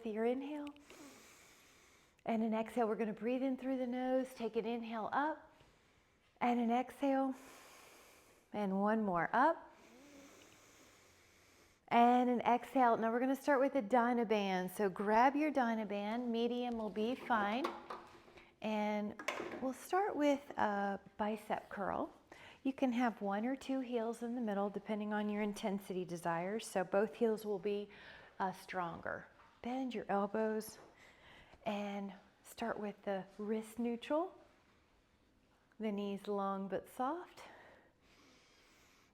your inhale. And an exhale, we're going to breathe in through the nose, take an inhale up, and an exhale, and one more up, and an exhale. Now we're going to start with a Dynaband. So grab your Dynaband, medium will be fine, and we'll start with a bicep curl. You can have one or two heels in the middle depending on your intensity desires, so both heels will be stronger. Bend your elbows and start with the wrist neutral, the knees long but soft,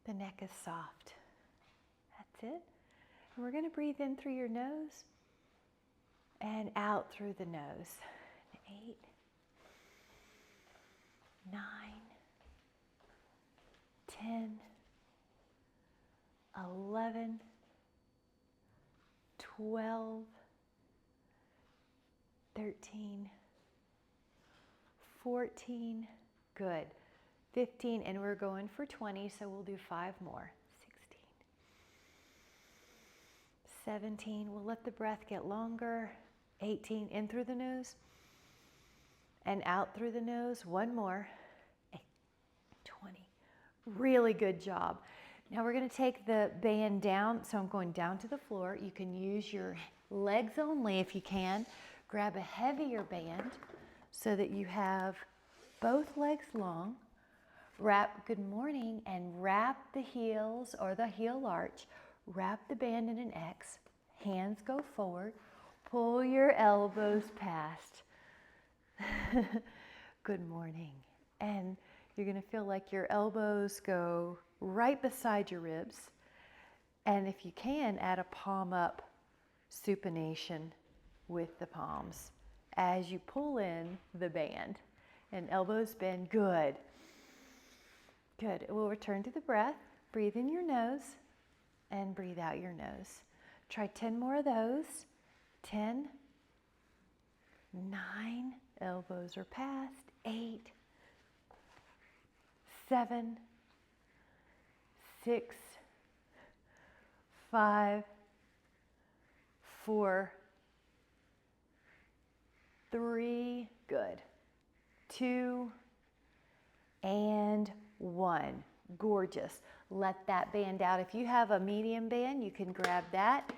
the neck is soft. That's it. And we're going to breathe in through your nose and out through the nose. 8, 9, 10, 11, 12, 13, 14, good, 15, and we're going for 20, so we'll do 5 more. 16, 17, we'll let the breath get longer. 18, in through the nose and out through the nose. 1 more. 20. Really good job. Now we're going to take the band down, so I'm going down to the floor. You can use your legs only if you can. Grab a heavier band so that you have both legs long. Wrap, good morning, and wrap the heels or the heel arch. Wrap the band in an X. Hands go forward. Pull your elbows past. Good morning. And you're going to feel like your elbows go right beside your ribs. And if you can, add a palm up supination with the palms as you pull in the band. And elbows bend. Good. Good. We'll return to the breath. Breathe in your nose and breathe out your nose. Try 10 more of those. 10, 9, elbows are past. 8, 7, 6, 5, 4, 3, good, 2, and 1. Gorgeous. Let that band out. If you have a medium band, you can grab that.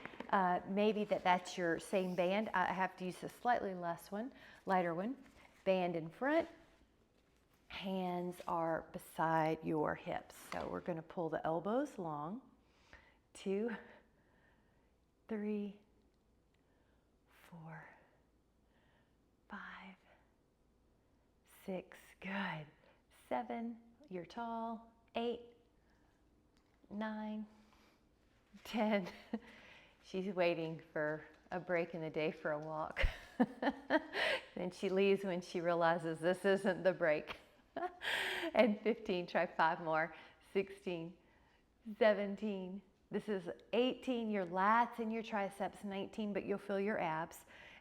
Maybe that's your same band. I have to use a slightly lighter one. Band in front. Hands are beside your hips. So we're going to pull the elbows long. 2, 3, 4, 5, 6, good. 7, you're tall. 8, 9, 10. She's waiting for a break in the day for a walk. Then she leaves when she realizes this isn't the break. And 15, try 5 more. 16, 17, this is 18, your lats and your triceps. 19, but you'll feel your abs.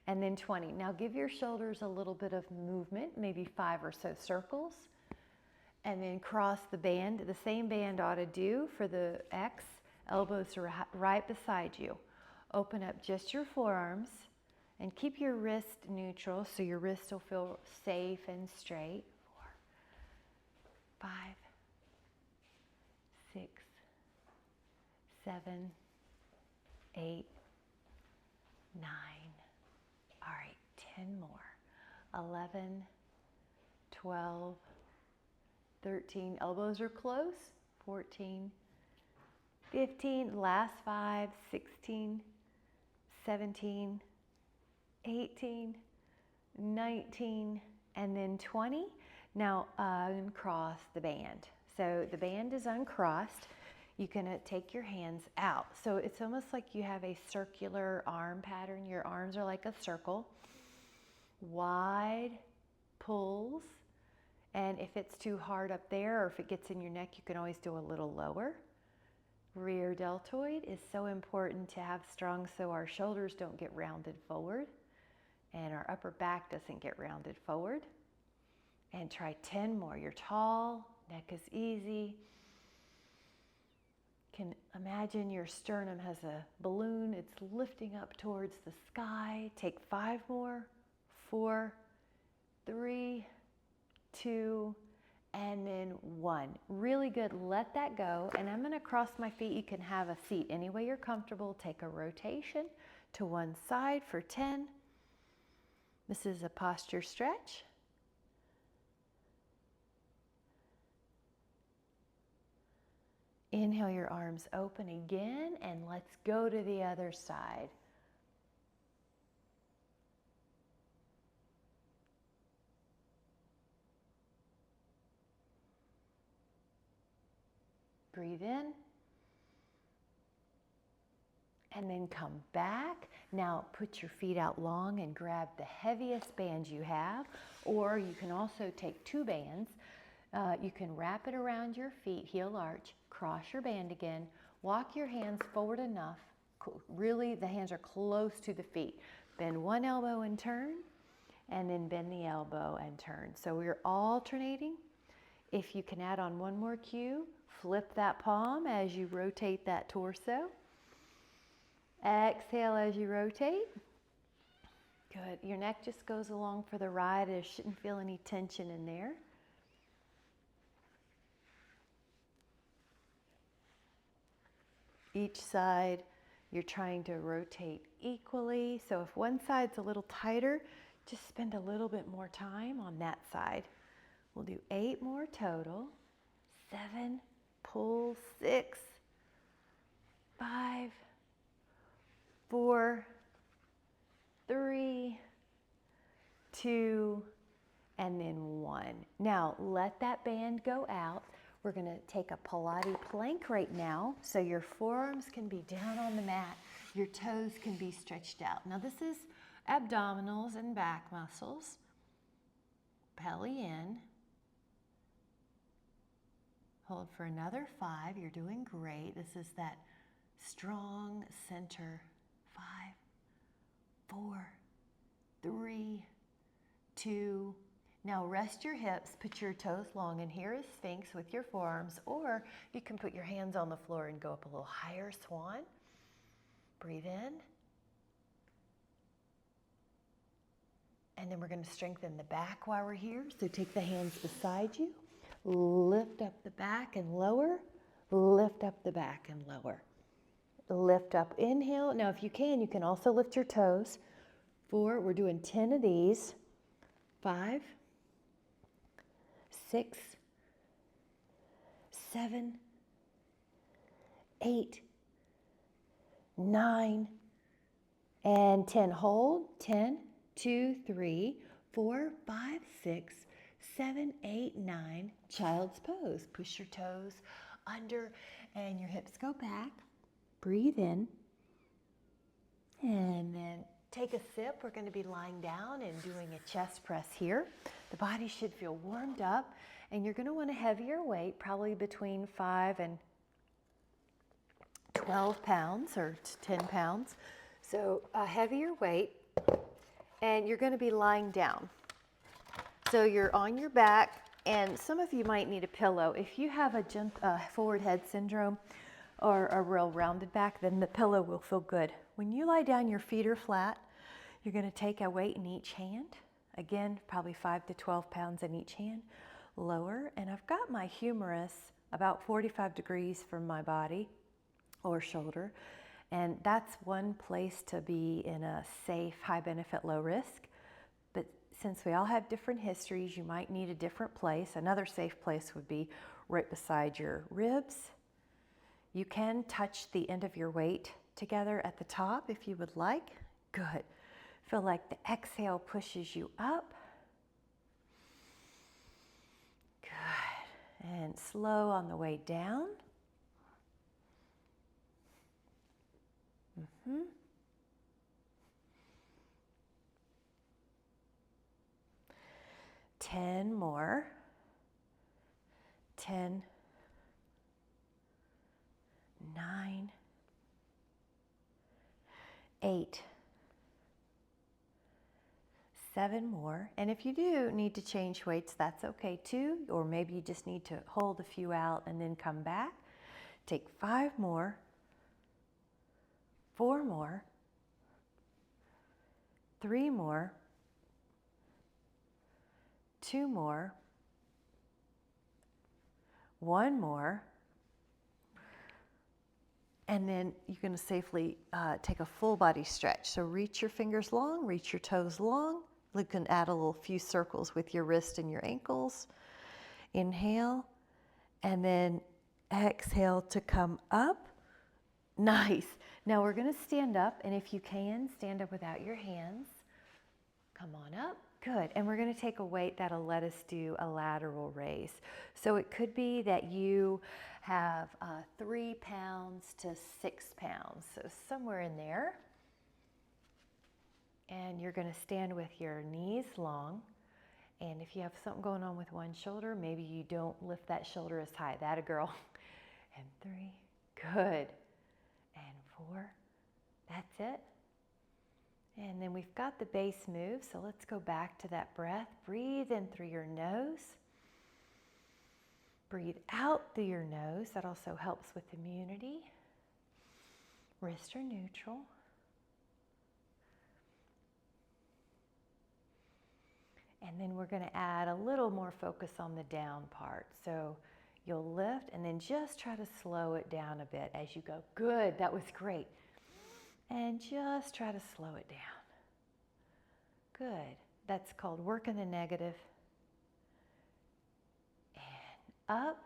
And then 20. Now give your shoulders a little bit of movement, maybe 5 or so circles. And then cross the band. The same band ought to do for the X. Elbows are right beside you. Open up just your forearms and keep your wrist neutral so your wrist will feel safe and straight. 4, 5, 6, 7, 8, 9. All right, 10 more. 11, 12, 13. Elbows are close. 14, 15. Last 5, 16, 17, 18, 19, and then 20. Now uncross the band. So the band is uncrossed. You can take your hands out. So it's almost like you have a circular arm pattern. Your arms are like a circle. Wide pulls. And if it's too hard up there or if it gets in your neck, you can always do a little lower. Rear deltoid is so important to have strong so our shoulders don't get rounded forward and our upper back doesn't get rounded forward. And try 10 more. You're tall, neck is easy. can imagine your sternum has a balloon. It's lifting up towards the sky. Take 5 more. 4, 3, 2, and then 1. Really good. Let that go. And I'm going to cross my feet. You can have a seat any way you're comfortable. Take a rotation to one side for 10. This is a posture stretch. Inhale your arms open again, and let's go to the other side. Breathe in. And then come back. Now put your feet out long and grab the heaviest band you have, or you can also take 2 bands. You can wrap it around your feet, heel arch, cross your band again, walk your hands forward enough. Really, the hands are close to the feet. Bend one elbow and turn, and then bend the elbow and turn. So we're alternating. If you can add on one more cue, flip that palm as you rotate that torso. Exhale as you rotate. Good. Your neck just goes along for the ride. There shouldn't feel any tension in there. Each side, you're trying to rotate equally. So if one side's a little tighter, just spend a little bit more time on that side. We'll do 8 more total. 7, pull, 6, 5, 4, 3, 2, and then 1. Now let that band go out. We're going to take a Pilates plank right now, so your forearms can be down on the mat, your toes can be stretched out. Now this is abdominals and back muscles. Belly in. Hold for another 5. You're doing great. This is that strong center. 5, 4, 3, 2. Now rest your hips, put your toes long, and here is Sphinx with your forearms, or you can put your hands on the floor and go up a little higher, Swan. Breathe in. And then we're going to strengthen the back while we're here. So take the hands beside you, lift up the back and lower, lift up the back and lower. Lift up, inhale. Now if you can also lift your toes. 4, we're doing 10 of these. 5, 6, 7, 8, 9, and 10. Hold. 10, 2, 3, 4, 5, 6, 7, 8, 9. Child's pose. Push your toes under and your hips go back. Breathe in. And then take a sip. We're going to be lying down and doing a chest press here. The body should feel warmed up, and you're going to want a heavier weight, probably between 5 and 12 pounds or 10 pounds. So a heavier weight, and you're going to be lying down. So you're on your back, and some of you might need a pillow. If you have a forward head syndrome or a real rounded back, then the pillow will feel good. When you lie down, your feet are flat. You're going to take a weight in each hand. Again, probably 5 to 12 pounds in each hand. Lower, and I've got my humerus about 45 degrees from my body or shoulder, and that's one place to be in a safe, high benefit, low risk. But since we all have different histories, you might need a different place. Another safe place would be right beside your ribs. You can touch the end of your weight together at the top if you would like. Good. Feel like the exhale pushes you up. Good. And slow on the way down. 10 more. 10, 9, 8, 7 more. And if you do need to change weights, that's okay too. Or maybe you just need to hold a few out and then come back. Take 5 more, 4 more, 3 more, 2 more, 1 more, and then you're going to safely take a full body stretch. So reach your fingers long, reach your toes long. You can add a little few circles with your wrist and your ankles. Inhale, and then exhale to come up. Nice. Now we're going to stand up, and if you can, stand up without your hands. Come on up. Good. And we're going to take a weight that'll let us do a lateral raise. So it could be that you have 3 pounds to 6 pounds, so somewhere in there. And you're going to stand with your knees long. And if you have something going on with one shoulder, maybe you don't lift that shoulder as high. That a girl. And 3. Good. And 4. That's it. And then we've got the base move, so let's go back to that breath. Breathe in through your nose. Breathe out through your nose. That also helps with immunity. Wrists are neutral. And then we're going to add a little more focus on the down part. So you'll lift and then just try to slow it down a bit as you go. Good, that was great. And just try to slow it down. Good. That's called working the negative. And up.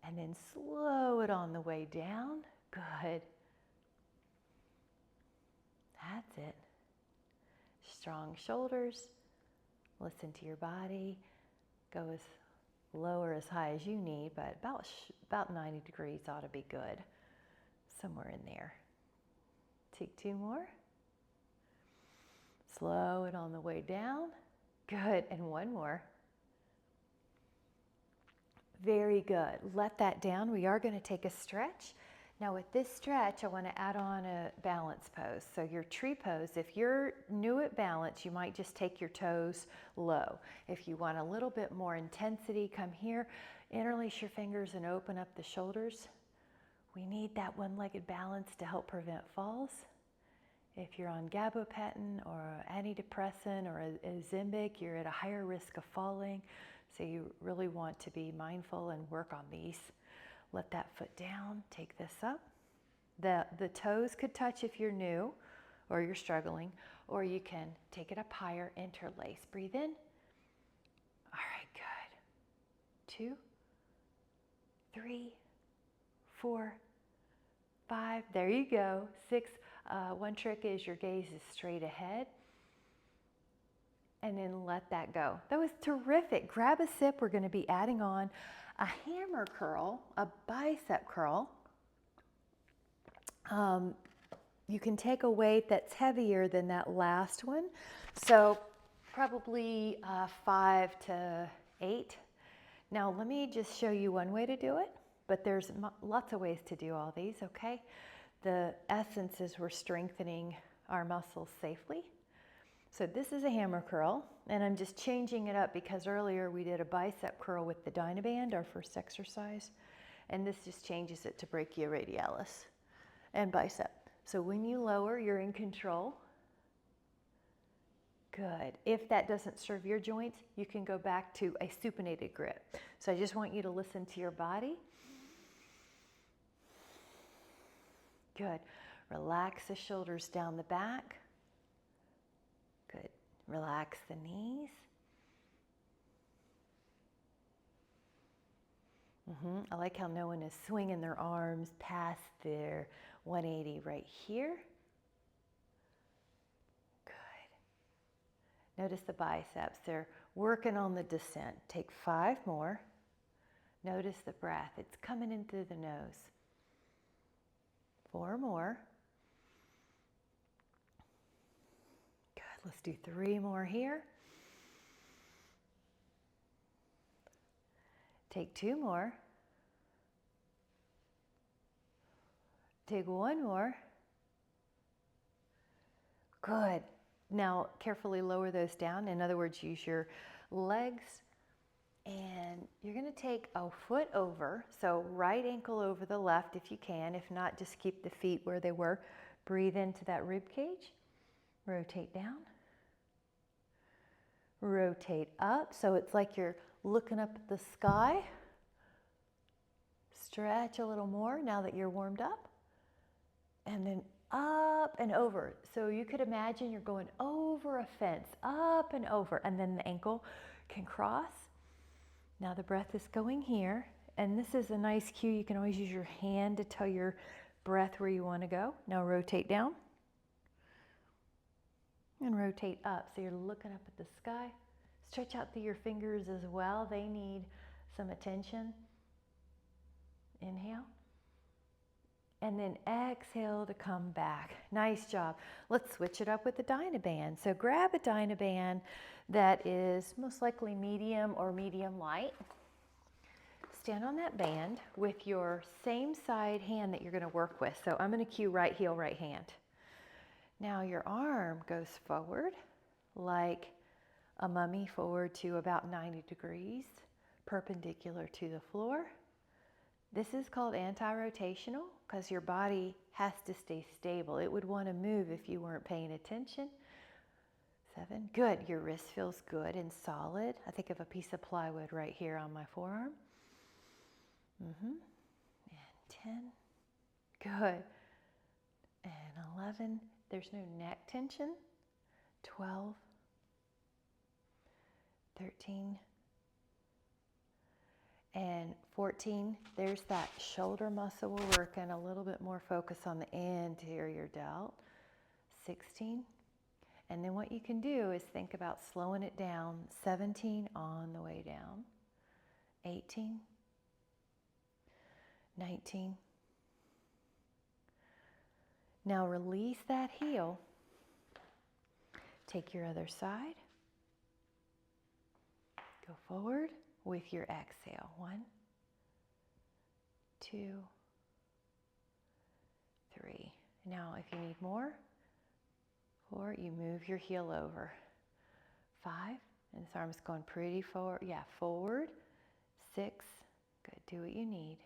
And then slow it on the way down. Good. That's it. Strong shoulders. Listen to your body. Go as low or as high as you need, but about 90 degrees ought to be good. Somewhere in there. Take 2 more. Slow it on the way down. Good. And 1 more. Very good. Let that down. We are going to take a stretch. Now with this stretch, I want to add on a balance pose. So your tree pose, if you're new at balance, you might just take your toes low. If you want a little bit more intensity, come here, interlace your fingers and open up the shoulders. We need that one-legged balance to help prevent falls. If you're on gabapentin or antidepressant or a Ozempic, you're at a higher risk of falling. So you really want to be mindful and work on these. Let that foot down, take this up. The toes could touch if you're new or you're struggling, or you can take it up higher, interlace. Breathe in. All right, good. 2, 3, 4, 5. There you go. 6. One trick is your gaze is straight ahead. And then let that go. That was terrific. Grab a sip. We're going to be adding on a hammer curl, a bicep curl. You can take a weight that's heavier than that last one. So probably 5 to 8. Now let me just show you one way to do it, but there's lots of ways to do all these, okay? The essence is we're strengthening our muscles safely. So this is a hammer curl, and I'm just changing it up because earlier we did a bicep curl with the Dynaband, our first exercise, and this just changes it to brachioradialis and bicep. So when you lower, you're in control. Good. If that doesn't serve your joints, you can go back to a supinated grip. So I just want you to listen to your body. Good. Relax the shoulders down the back. Good. Relax the knees. I like how no one is swinging their arms past their 180 right here. Good. Notice the biceps. They're working on the descent. Take 5 more. Notice the breath. It's coming in through the nose. 4 more. Good. Let's do 3 more here. Take 2 more. Take 1 more. Good. Now carefully lower those down. In other words, use your legs And you're going to take a foot over, so right ankle over the left if you can. If not, just keep the feet where they were. Breathe into that rib cage. Rotate down. Rotate up, so it's like you're looking up at the sky. Stretch a little more now that you're warmed up. And then up and over. So you could imagine you're going over a fence, up and over, and then the ankle can cross. Now the breath is going here, and this is a nice cue. You can always use your hand to tell your breath where you want to go. Now rotate down and rotate up. So you're looking up at the sky. Stretch out through your fingers as well. They need some attention. Inhale. And then exhale to come back. Nice job. Let's switch it up with the Dynaband. So grab a Dynaband that is most likely medium or medium light. Stand on that band with your same side hand that you're going to work with. So I'm going to cue right heel, right hand. Now your arm goes forward like a mummy, forward to about 90 degrees, perpendicular to the floor. This is called anti-rotational because your body has to stay stable. It would want to move if you weren't paying attention. 7, good. Your wrist feels good and solid. I think of a piece of plywood right here on my forearm. And 10, good. And 11, there's no neck tension. 12, 13, and 14, there's that shoulder muscle we're working, a little bit more focus on the anterior delt. 16, and then what you can do is think about slowing it down. 17 on the way down. 18, 19. Now release that heel. Take your other side. Go forward with your exhale. 1, 2, 3. Now if you need more, 4, you move your heel over. 5, and this arm's going pretty forward. Yeah, forward. 6, good, do what you need.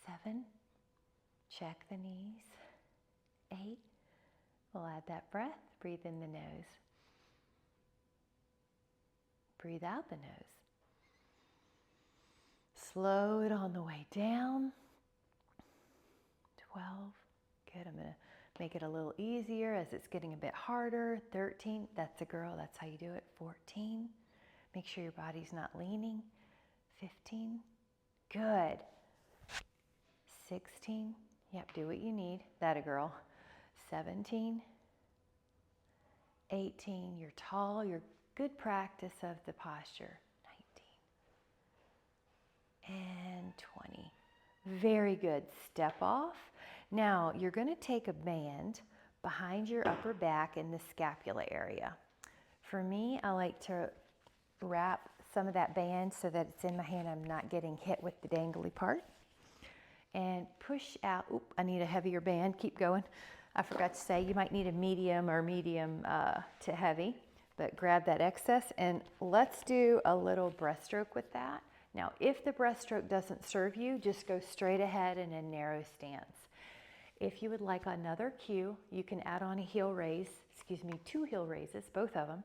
7, check the knees. 8, we'll add that breath. Breathe in the nose. Breathe out the nose. Slow it on the way down. 12, good. I'm going to make it a little easier as it's getting a bit harder. 13, that's a girl, that's how you do it. 14, make sure your body's not leaning. 15, good. 16, yep, do what you need. That a girl. 17, 18, you're tall, you're good practice of the posture. 19 and 20. Very good. Step off. Now you're going to take a band behind your upper back in the scapula area. For me, I like to wrap some of that band so that it's in my hand. I'm not getting hit with the dangly part. And push out. Oop, I need a heavier band. Keep going. I forgot to say you might need a medium or medium to heavy, but grab that excess and let's do a little breaststroke with that. Now, if the breaststroke doesn't serve you, just go straight ahead in a narrow stance. If you would like another cue, you can add on a heel raise, 2 heel raises, both of them.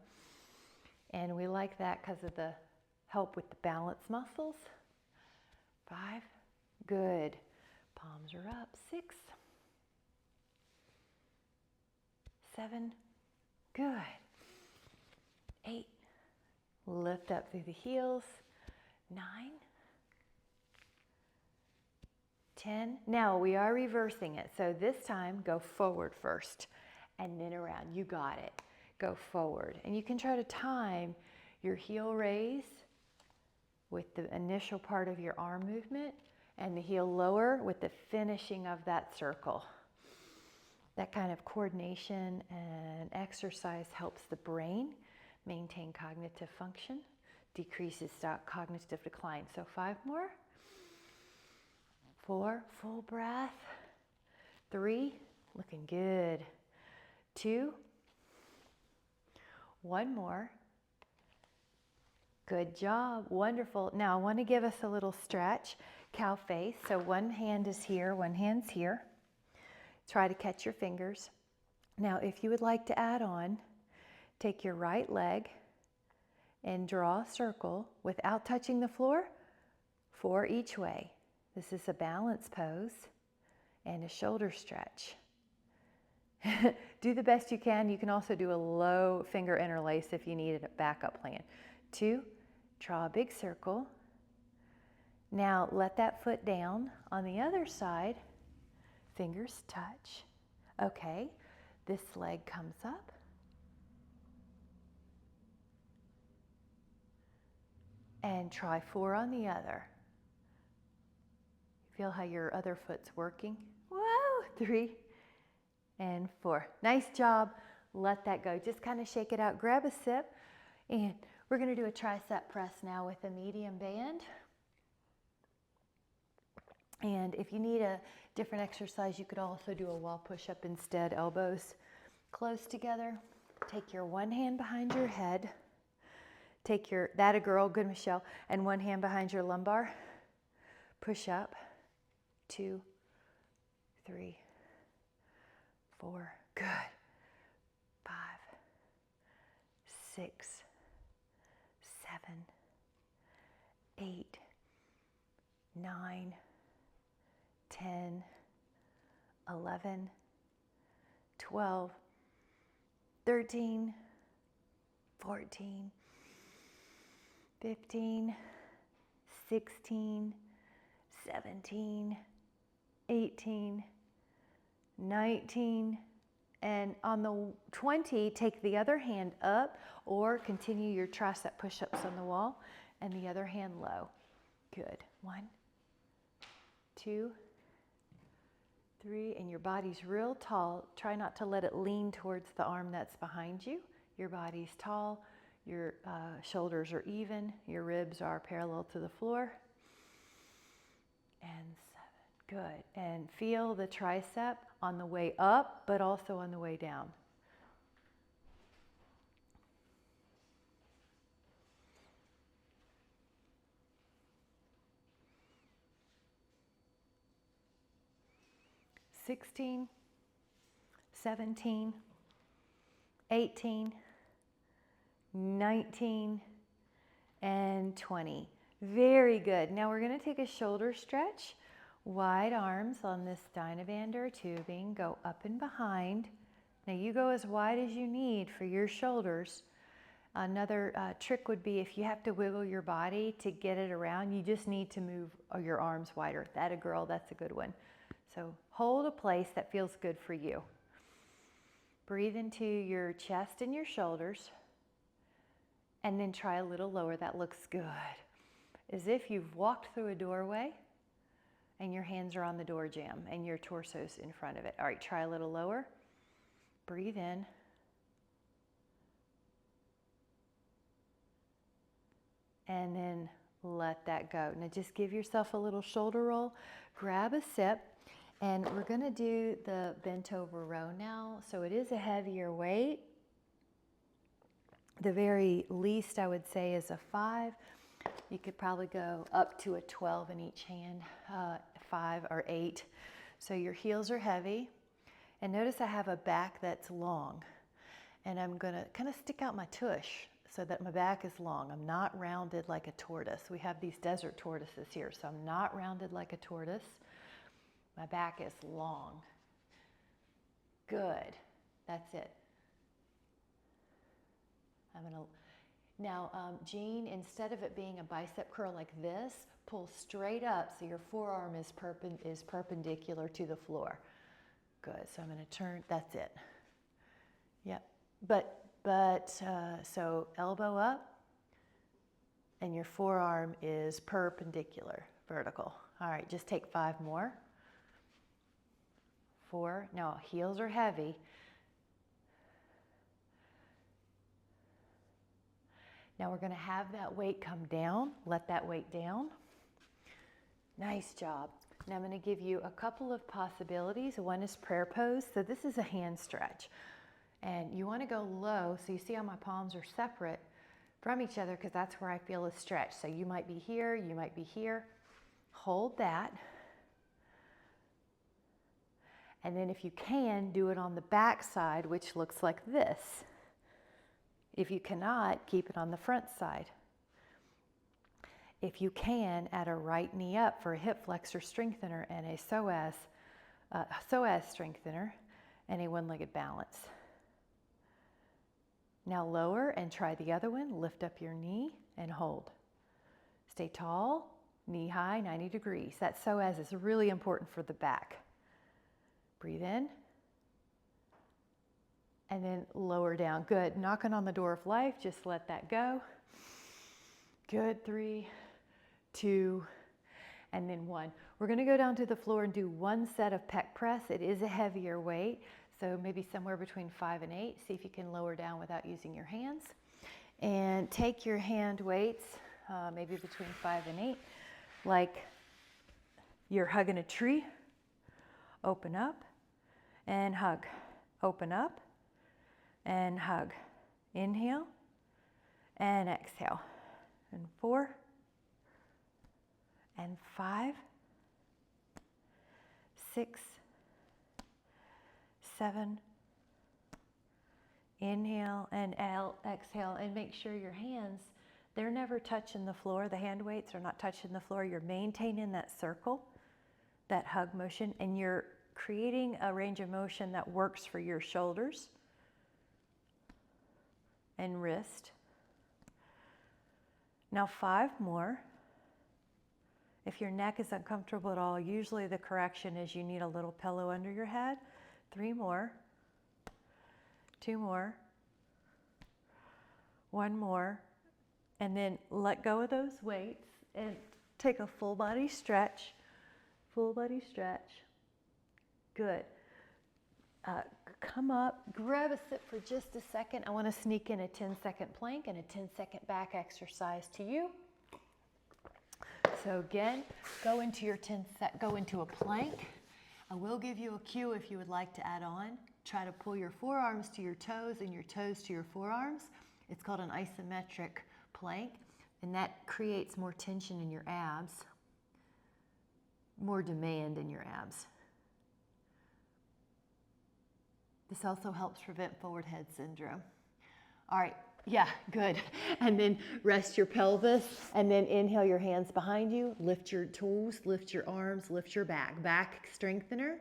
And we like that because of the help with the balance muscles. 5, good. Palms are up. 6, 7, good. 8, lift up through the heels. 9, 10. Now we are reversing it. So this time go forward first and then around. You got it. Go forward. And you can try to time your heel raise with the initial part of your arm movement and the heel lower with the finishing of that circle. That kind of coordination and exercise helps the brain maintain cognitive function, decreases cognitive decline. So 5 more. 4, full breath. 3, looking good. 2, 1 more. Good job. Wonderful. Now I want to give us a little stretch, cow face. So one hand is here, one hand's here. Try to catch your fingers. Now if you would like to add on, take your right leg and draw a circle without touching the floor, 4 each way. This is a balance pose and a shoulder stretch. Do the best you can. You can also do a low finger interlace if you need a backup plan. 2, draw a big circle. Now let that foot down. On the other side, fingers touch. Okay, this leg comes up. And try 4 on the other. Feel how your other foot's working? Whoa, 3 and 4. Nice job. Let that go. Just kind of shake it out. Grab a sip. And we're going to do a tricep press now with a medium band. And if you need a different exercise, you could also do a wall push-up instead. Elbows close together. Take your one hand behind your head. Take your, that a girl, good Michelle, and one hand behind your lumbar. Push up. 2, 3, 4. Good. 5, 6, 7, 8, 9, 10, 11, 12, 13, 14, 15, 16, 17, 18, 19, and on the 20, take the other hand up or continue your tricep push-ups on the wall and the other hand low. Good. 1, 2, 3, and your body's real tall. Try not to let it lean towards the arm that's behind you. Your body's tall, your shoulders are even, your ribs are parallel to the floor. And 7. Good. And feel the tricep on the way up, but also on the way down. (16, 17, 18, 19, and 20. Very good. Now we're going to take a shoulder stretch. Wide arms on this Dynavander tubing. Go up and behind. Now you go as wide as you need for your shoulders. Another trick would be if you have to wiggle your body to get it around, you just need to move your arms wider. That a girl, that's a good one. So hold a place that feels good for you. Breathe into your chest and your shoulders. And then try a little lower. That looks good. As if you've walked through a doorway and your hands are on the door jamb and your torso's in front of it. All right, try a little lower. Breathe in. And then let that go. Now just give yourself a little shoulder roll. Grab a sip. And we're going to do the bent over row now. So it is a heavier weight. The very least I would say is a 5. You could probably go up to a 12 in each hand, 5 or 8. So your heels are heavy. And notice I have a back that's long. And I'm going to kind of stick out my tush so that my back is long. I'm not rounded like a tortoise. We have these desert tortoises here, so I'm not rounded like a tortoise. My back is long. Good. That's it. Now, Jean, instead of it being a bicep curl like this, pull straight up so your forearm is perpendicular to the floor. Good. So I'm going to turn. That's it. Yep. So elbow up, and your forearm is perpendicular, vertical. All right. Just take 5 more. 4. Now heels are heavy. Now we're going to have that weight come down. Let that weight down. Nice job. Now I'm going to give you a couple of possibilities. One is prayer pose. So this is a hand stretch. And you want to go low. So you see how my palms are separate. from each other because that's where I feel a stretch. So you might be here, you might be here. Hold that. And then if you can, do it on the back side, which looks like this. If you cannot, keep it on the front side. If you can, add a right knee up for a hip flexor strengthener and a psoas strengthener and a one-legged balance. Now lower and try the other one. Lift up your knee and hold. Stay tall, knee high, 90 degrees. That psoas is really important for the back. Breathe in. And then lower down. Good. Knocking on the door of life. Just let that go. Good. 3, 2, and then 1. We're going to go down to the floor and do one set of pec press. It is a heavier weight, so maybe somewhere between 5 and 8. See if you can lower down without using your hands. And take your hand weights, maybe between 5 and 8, like you're hugging a tree. Open up and hug. Open up and hug. Inhale and exhale. And 4 and 5, 6, 7. Inhale and out, exhale, and make sure your hands, they're never touching the floor. The hand weights are not touching the floor. You're maintaining that circle, that hug motion, and you're creating a range of motion that works for your shoulders and wrist. Now 5 more. If your neck is uncomfortable at all, usually the correction is you need a little pillow under your head. 3 more. 2 more. 1 more. And then let go of those weights and take a full body stretch. Full body stretch. Good. Come up, grab a sit for just a second. I want to sneak in a 10-second plank and a 10-second back exercise to you. So again, go into a plank. I will give you a cue if you would like to add on. Try to pull your forearms to your toes and your toes to your forearms. It's called an isometric plank, and that creates more tension in your abs, more demand in your abs. This also helps prevent forward head syndrome. All right, yeah, good. And then rest your pelvis, and then inhale your hands behind you. Lift your toes, lift your arms, lift your back. Back strengthener.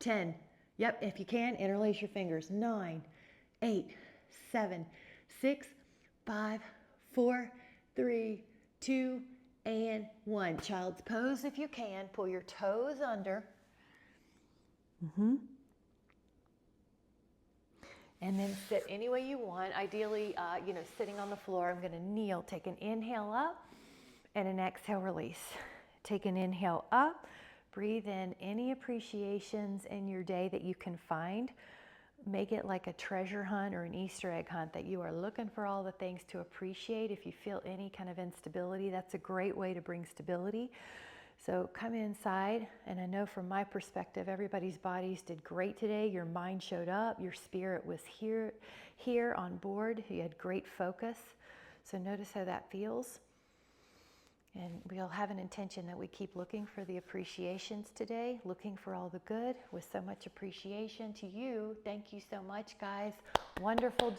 10. Yep, if you can, interlace your fingers. 9, 8, 7, 6, 5, 4, 3, 2, and 1. Child's pose if you can. Pull your toes under. And then sit any way you want. Ideally, sitting on the floor. I'm going to kneel. Take an inhale up and an exhale release. Take an inhale up. Breathe in any appreciations in your day that you can find. Make it like a treasure hunt or an Easter egg hunt that you are looking for all the things to appreciate. If you feel any kind of instability, that's a great way to bring stability. So come inside, and I know from my perspective, everybody's bodies did great today. Your mind showed up, your spirit was here on board. You had great focus. So notice how that feels. And we'll have an intention that we keep looking for the appreciations today, looking for all the good with so much appreciation to you. Thank you so much, guys. Wonderful.